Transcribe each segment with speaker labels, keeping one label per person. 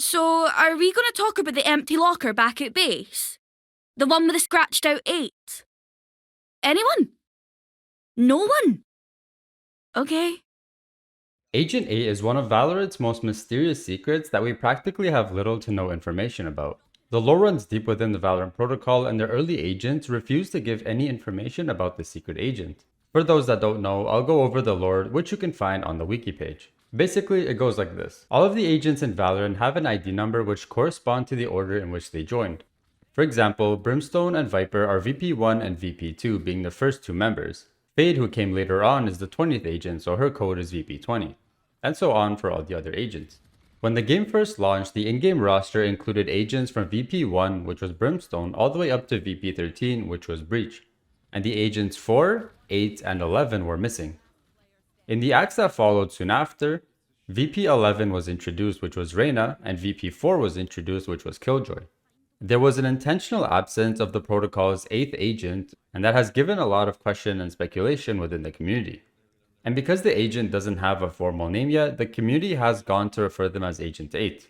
Speaker 1: So, are we going to talk about the empty locker back at base? The one with the scratched out 8? Anyone? No one? Okay.
Speaker 2: Agent 8 is one of Valorant's most mysterious secrets that we practically have little to no information about. The lore runs deep within the Valorant protocol, and the early agents refuse to give any information about the secret agent. For those that don't know, I'll go over the lore, which you can find on the wiki page. Basically, it goes like this. All of the agents in Valorant have an ID number which correspond to the order in which they joined. For example, Brimstone and Viper are VP1 and VP2 being the first two members. Fade, who came later on, is the 20th agent, so her code is VP20. And so on for all the other agents. When the game first launched, the in-game roster included agents from VP1, which was Brimstone, all the way up to VP13, which was Breach. And the agents 4, 8, and 11 were missing. In the acts that followed soon after, VP11 was introduced, which was Reyna, and VP4 was introduced, which was Killjoy. There was an intentional absence of the protocol's 8th agent, and that has given a lot of question and speculation within the community. And because the agent doesn't have a formal name yet, the community has gone to refer them as Agent 8.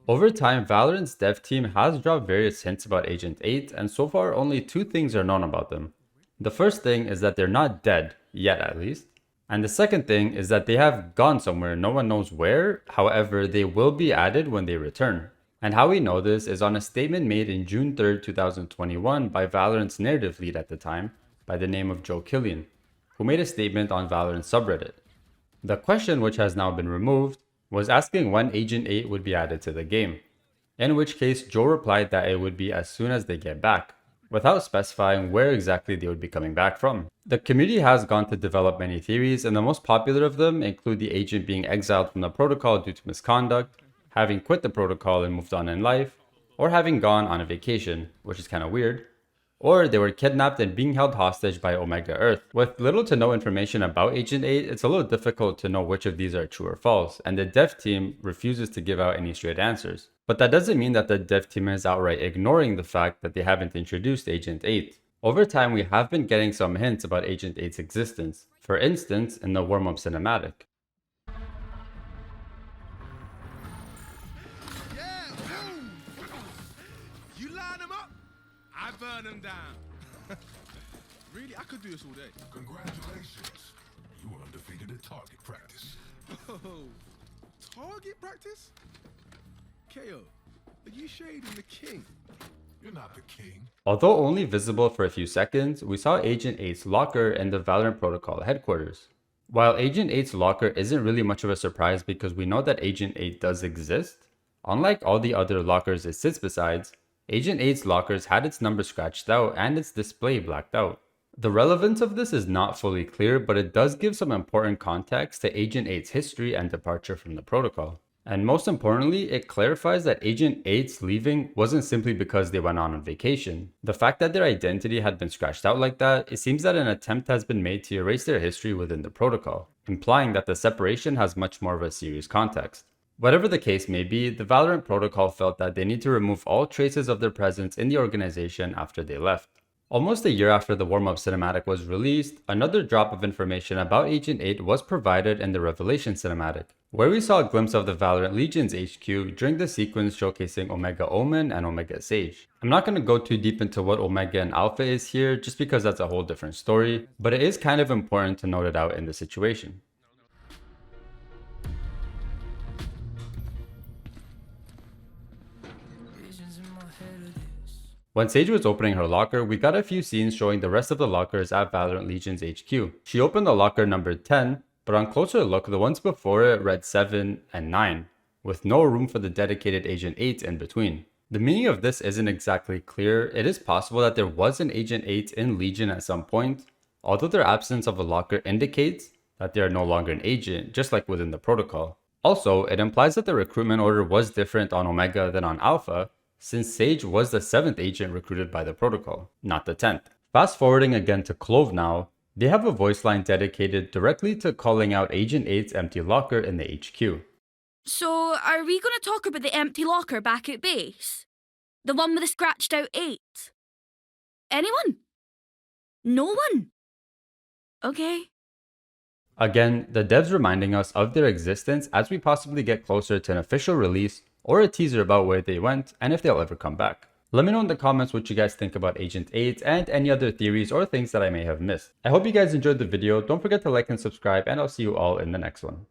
Speaker 2: Over time, Valorant's dev team has dropped various hints about Agent 8, and so far only two things are known about them. The first thing is that they're not dead, yet at least. And the second thing is that they have gone somewhere, no one knows where, however, they will be added when they return. And how we know this is on a statement made in June 3rd, 2021 by Valorant's narrative lead at the time, by the name of Joe Killian, who made a statement on Valorant's subreddit. The question, which has now been removed, was asking when Agent 8 would be added to the game, in which case Joe replied that it would be as soon as they get back, without specifying where exactly they would be coming back from. The community has gone to develop many theories, and the most popular of them include the agent being exiled from the protocol due to misconduct, having quit the protocol and moved on in life, or having gone on a vacation, which is kind of weird, or they were kidnapped and being held hostage by Omega Earth. With little to no information about Agent 8, it's a little difficult to know which of these are true or false, and the dev team refuses to give out any straight answers. But that doesn't mean that the dev team is outright ignoring the fact that they haven't introduced Agent 8. Over time, we have been getting some hints about Agent 8's existence, for instance, in the warm-up cinematic.
Speaker 3: Burn them down. Really? I could do this all day.
Speaker 4: Congratulations. You were undefeated at target practice.
Speaker 3: Oh, target practice? KO, are you shading the king?
Speaker 4: You're not the king.
Speaker 2: Although only visible for a few seconds, we saw Agent 8's locker in the Valorant Protocol headquarters. While Agent 8's locker isn't really much of a surprise because we know that Agent 8 does exist, unlike all the other lockers it sits besides, Agent 8's lockers had its number scratched out and its display blacked out. The relevance of this is not fully clear, but it does give some important context to Agent 8's history and departure from the protocol. And most importantly, it clarifies that Agent 8's leaving wasn't simply because they went on vacation. The fact that their identity had been scratched out like that, it seems that an attempt has been made to erase their history within the protocol, implying that the separation has much more of a serious context. Whatever the case may be, the Valorant protocol felt that they need to remove all traces of their presence in the organization after they left. Almost a year after the warm-up cinematic was released, another drop of information about Agent 8 was provided in the Revelation cinematic, where we saw a glimpse of the Valorant Legion's HQ during the sequence showcasing Omega Omen and Omega Sage. I'm not going to go too deep into what Omega and Alpha is here, just because that's a whole different story, but it is kind of important to note it out in the situation. When Sage was opening her locker, we got a few scenes showing the rest of the lockers at Valorant Legion's HQ. She opened the locker numbered 10, but on closer look, the ones before it read 7 and 9, with no room for the dedicated Agent 8 in between. The meaning of this isn't exactly clear. It is possible that there was an Agent 8 in Legion at some point, although their absence of a locker indicates that they are no longer an agent, just like within the protocol. Also, it implies that the recruitment order was different on Omega than on Alpha, since Sage was the 7th agent recruited by the protocol, not the 10th. Fast forwarding again to Clove now, they have a voice line dedicated directly to calling out Agent 8's empty locker in the HQ.
Speaker 1: So, are we going to talk about the empty locker back at base? The one with the scratched out 8? Anyone? No one? Okay.
Speaker 2: Again, the devs reminding us of their existence as we possibly get closer to an official release or a teaser about where they went and if they'll ever come back. Let me know in the comments what you guys think about Agent 8 and any other theories or things that I may have missed. I hope you guys enjoyed the video. Don't forget to like and subscribe, and I'll see you all in the next one.